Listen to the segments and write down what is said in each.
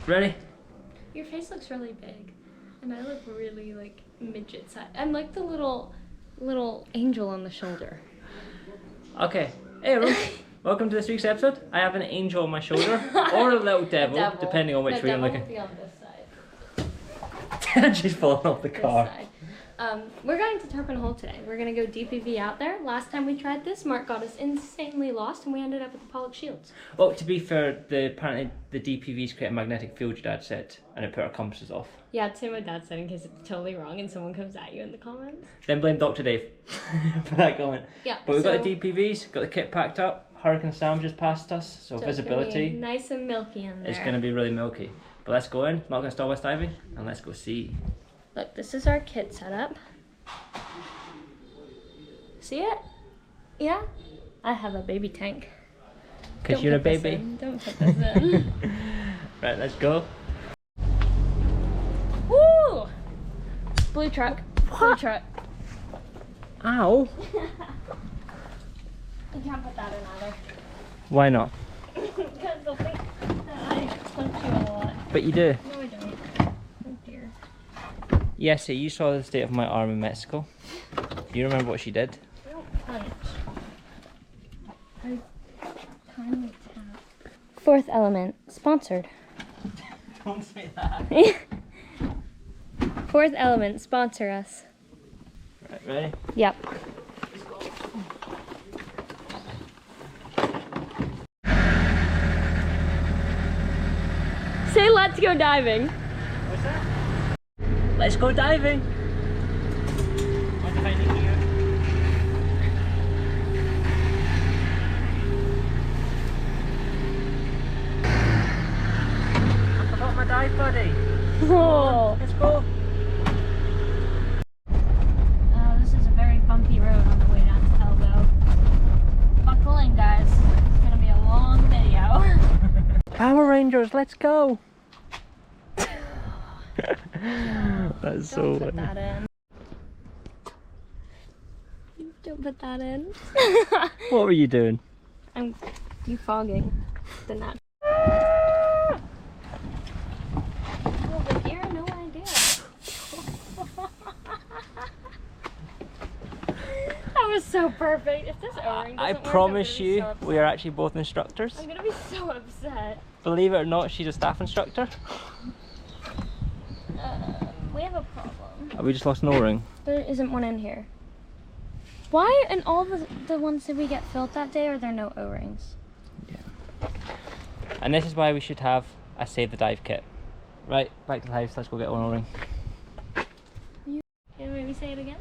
Ready? Your face looks really big, and I look really like midget size. I'm like the little angel on the shoulder. Okay. Hey everyone, welcome to this week's episode. I have an angel on my shoulder, or a little devil, depending on which way you're looking. The devil will be on this side. She's falling off the car. This side. We're going to Tarpon Hole today. We're going to go DPV out there. Last time we tried this, Mark got us insanely lost and we ended up at the Pollock Shields. Well, to be fair, apparently the DPVs create a magnetic field, your dad said, and it put our compasses off. Yeah, I'd say my dad said in case it's totally wrong and someone comes at you in the comments. Then blame Dr. Dave for that comment. Yeah. But we've got the DPVs, got the kit packed up, Hurricane Sam just passed us, so visibility. It's nice and milky in there. It's going to be really milky. But let's go in, not going to stop us diving, and let's go see. Look, this is our kit setup. See it? Yeah? I have a baby tank. Because you're a baby? Don't put this in. Right, let's go. Woo! Blue truck. Blue truck. Ow! You can't put that in either. Why not? Because they'll think that I punch you a lot. But you do. No, I don't. Oh dear. Yes, so you saw the state of my arm in Mexico. Do you remember what she did? I don't punch. I kindly tap. Fourth Element, sponsored. Don't say that. Fourth Element, sponsor us. Right, ready? Yep. Say let's go diving. What's that? Let's go diving. What's the finding here? I forgot my dive buddy. Whoa. Let's go. This is a very bumpy road on the way down to Elbow. Buckle in, guys. It's gonna be a long video. Power Rangers, let's go. That's so Don't put funny. that in. Don't put that in. What were you doing? I'm defogging the net. Over here, no idea. That was so perfect. If this O-ring doesn't I work, promise I'm gonna be you, so upset. we are actually both instructors. I'm gonna be so upset. Believe it or not, she's a staff instructor. We have a problem. Have we just lost an O-ring? There isn't one in here. Why in all the ones that we get filled that day are there no O-rings? Yeah. And this is why we should have a save the dive kit. Right, back to the house, let's go get one O-ring. Can you maybe say it again?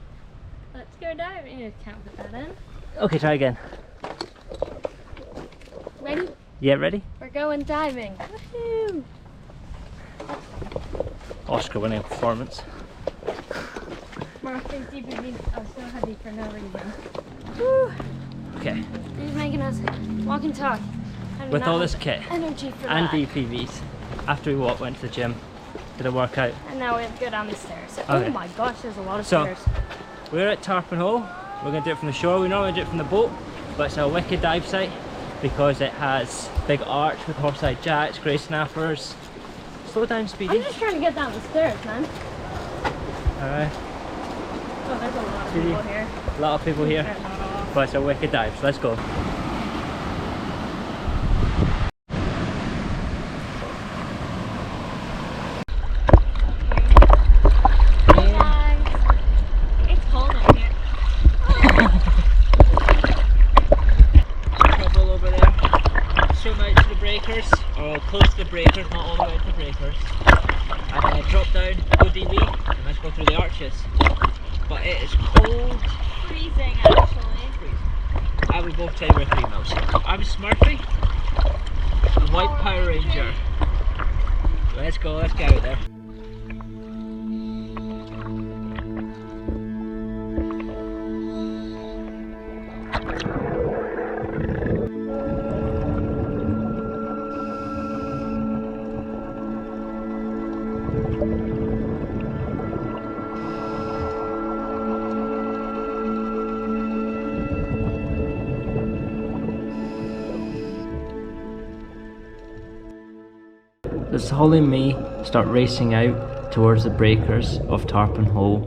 Let's go diving. You can't put that in. Okay, try again. Ready? Yeah, ready? We're going diving. Woohoo! Oscar winning performance. Mark, these DPVs are so heavy for no reason. Woo! Okay. He's making us walk and talk. With all this kit Energy for and that. DPVs, after we went to the gym, did a workout. And now we have to go down the stairs. Okay. Oh my gosh, there's a lot of So, stairs. we're at Tarpon Hole. We're going to do it from the shore. We normally do it from the boat, but it's a wicked dive site because it has big arch with horseside jacks, grey snappers. Slow down, Speedy. I'm just trying to get down the stairs, man. Alright, Oh, there's a lot of people here. a lot of people here, They're not off. but it's a wicked dive, so let's go. Hey guys. It's cold in here. Trouble over there. Swim out to the breakers, or close to the breakers, not all the way to the breakers. And drop down, go DV, and let's go through the arches. But it is cold. Freezing, actually. I would both say we're 3 miles. I'm Smurfy, the White Power Ranger. Let's go, let's get out there. as Holly and me start racing out towards the breakers of Tarpon Hole,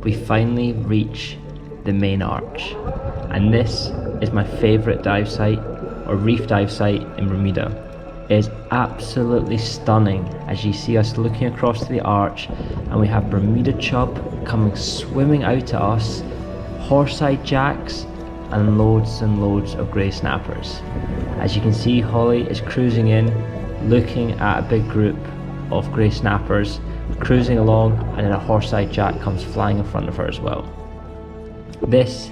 we finally reach the main arch. And this is my favourite dive site, or reef dive site in Bermuda. It is absolutely stunning as you see us looking across the arch, and we have Bermuda chub coming swimming out to us, horseye jacks, and loads of grey snappers. As you can see, Holly is cruising in, looking at a big group of grey snappers, cruising along, and then a horseye jack comes flying in front of her as well. This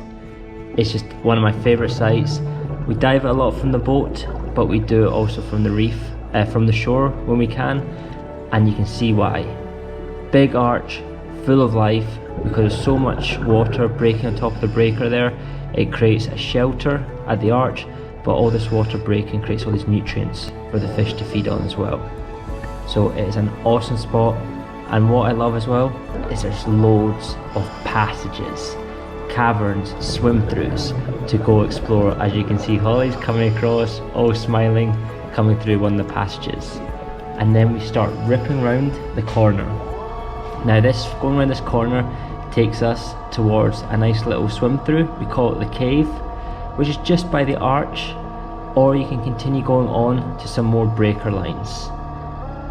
is just one of my favourite sites. We dive a lot from the boat, but we do it also from the reef, from the shore when we can, and you can see why. Big arch, full of life, because there's so much water breaking on top of the breaker there. It creates a shelter at the arch, but all this water breaking creates all these nutrients for the fish to feed on as well. So it is an awesome spot, and what I love as well is there's loads of passages, caverns, swim-throughs to go explore. As you can see, Holly's coming across, all smiling, coming through one of the passages. And then we start ripping round the corner. Now going around this corner takes us towards a nice little swim-through. We call it the cave, which is just by the arch, or you can continue going on to some more breaker lines.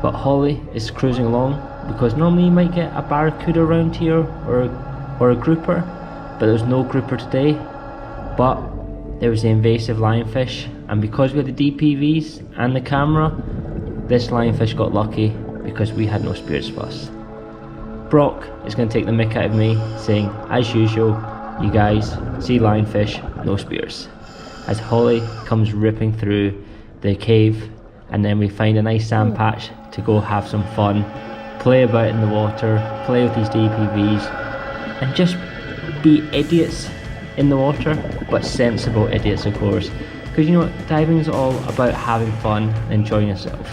But Holly is cruising along, because normally you might get a barracuda around here, or a grouper, but there's no grouper today. But there was the invasive lionfish, and because we had the DPVs and the camera, this lionfish got lucky because we had no spears for us. Brock is going to take the mick out of me, saying, as usual, you guys see lionfish, no spears. As Holly comes ripping through the cave, and then we find a nice sand patch to go have some fun, play about in the water, play with these DPVs, and just be idiots in the water, but sensible idiots, of course, because you know what, diving is all about having fun and enjoying yourselves.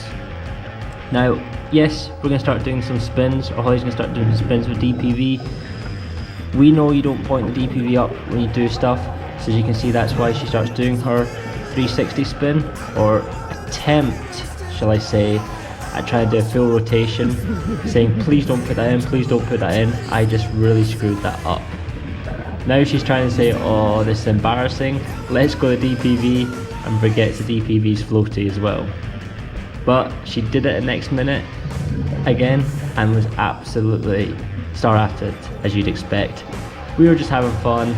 Now, yes, we're going to start doing some spins, or Holly's going to start doing some spins with DPV. We know you don't point the DPV up when you do stuff, so as you can see, that's why she starts doing her 360 spin, or attempt, shall I say, at trying to do a full rotation, saying please don't put that in, please don't put that in. I just really screwed that up. Now she's trying to say, oh, this is embarrassing, let's go to DPV, and forgets the DPV's floaty as well. But she did it the next minute again, and was absolutely star-acted, as you'd expect. We were just having fun,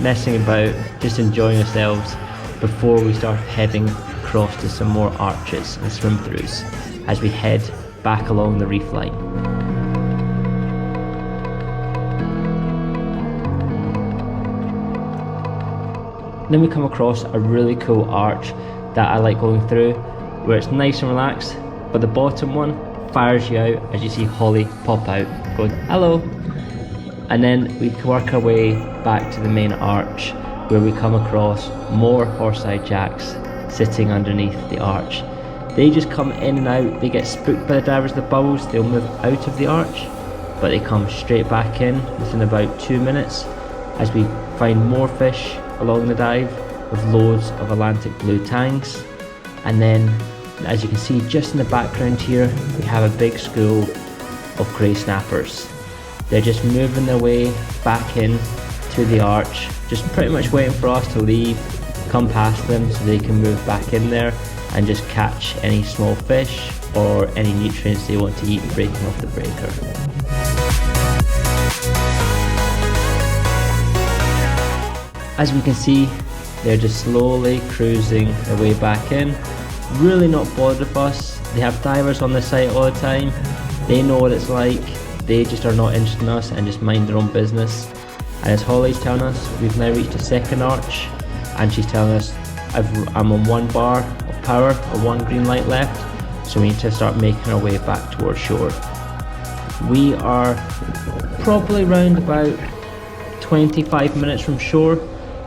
messing about, just enjoying ourselves, before we start heading across to some more arches and swim-throughs as we head back along the reef line. Then we come across a really cool arch that I like going through, where it's nice and relaxed, but the bottom one fires you out as you see Holly pop out going hello. And then we work our way back to the main arch, where we come across more horseye jacks sitting underneath the arch. They just come in and out, they get spooked by the divers, the bubbles, they'll move out of the arch, but they come straight back in within about 2 minutes, as we find more fish along the dive with loads of Atlantic blue tangs. And then, as you can see just in the background here, we have a big school of grey snappers. They're just moving their way back in to the arch, just pretty much waiting for us to leave, come past them so they can move back in there and just catch any small fish or any nutrients they want to eat breaking off the breaker. As we can see, they're just slowly cruising their way back in, really not bothered with us. They have divers on the site all the time, they know what it's like, they just are not interested in us and just mind their own business. And as Holly's telling us, we've now reached the second arch, and she's telling us I'm on 1 bar of power, or 1 green light left, so we need to start making our way back towards shore. We are probably around about 25 minutes from shore,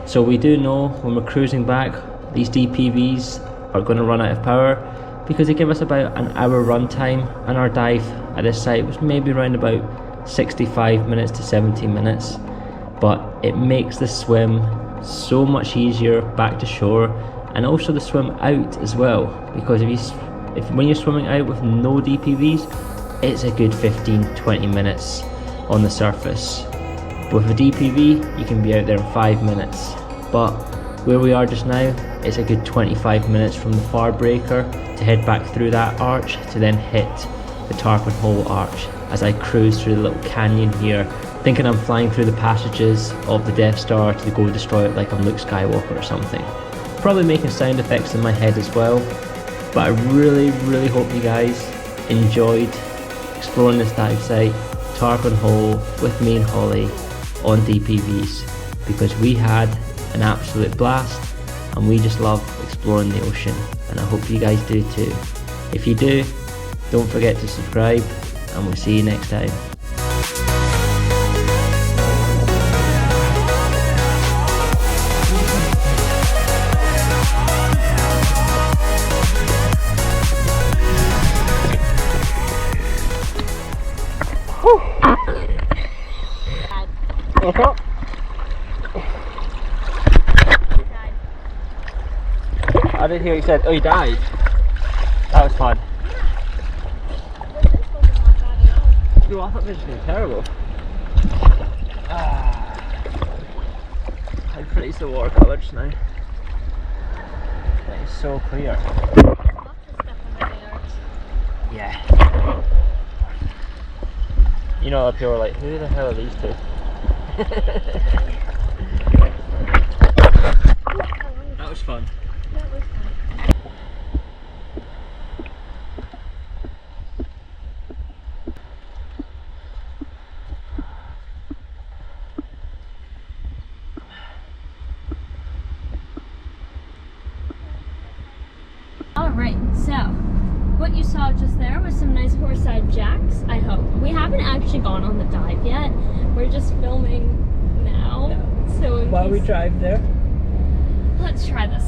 so we do know when we're cruising back, these DPVs are going to run out of power, because they give us about an hour run time, and our dive at this site was maybe around about 65 minutes to 70 minutes. But it makes the swim so much easier back to shore, and also the swim out as well, because if when you're swimming out with no DPVs, it's a good 15-20 minutes on the surface. With a DPV, you can be out there in 5 minutes. But where we are just now, it's a good 25 minutes from the far breaker to head back through that arch to then hit the Tarpon Hole arch as I cruise through the little canyon here, thinking I'm flying through the passages of the Death Star to go destroy it like I'm Luke Skywalker or something. Probably making sound effects in my head as well, but I really hope you guys enjoyed exploring this dive site, Tarpon Hole, with me and Holly on DPVs, because we had an absolute blast and we just love exploring the ocean, and I hope you guys do too. If you do, don't forget to subscribe, and we'll see you next time. He died. I didn't hear you said, oh, you died. That was fun. No, I thought this was going to be terrible. How pretty is the water colour just now? It is so clear. Yeah. You know, up here we're like, who the hell are these two? That was fun. Alright, so what you saw just there was some nice horseside jacks, I hope. We haven't actually gone on the dive yet. We're just filming now. So While we drive there. let's try this.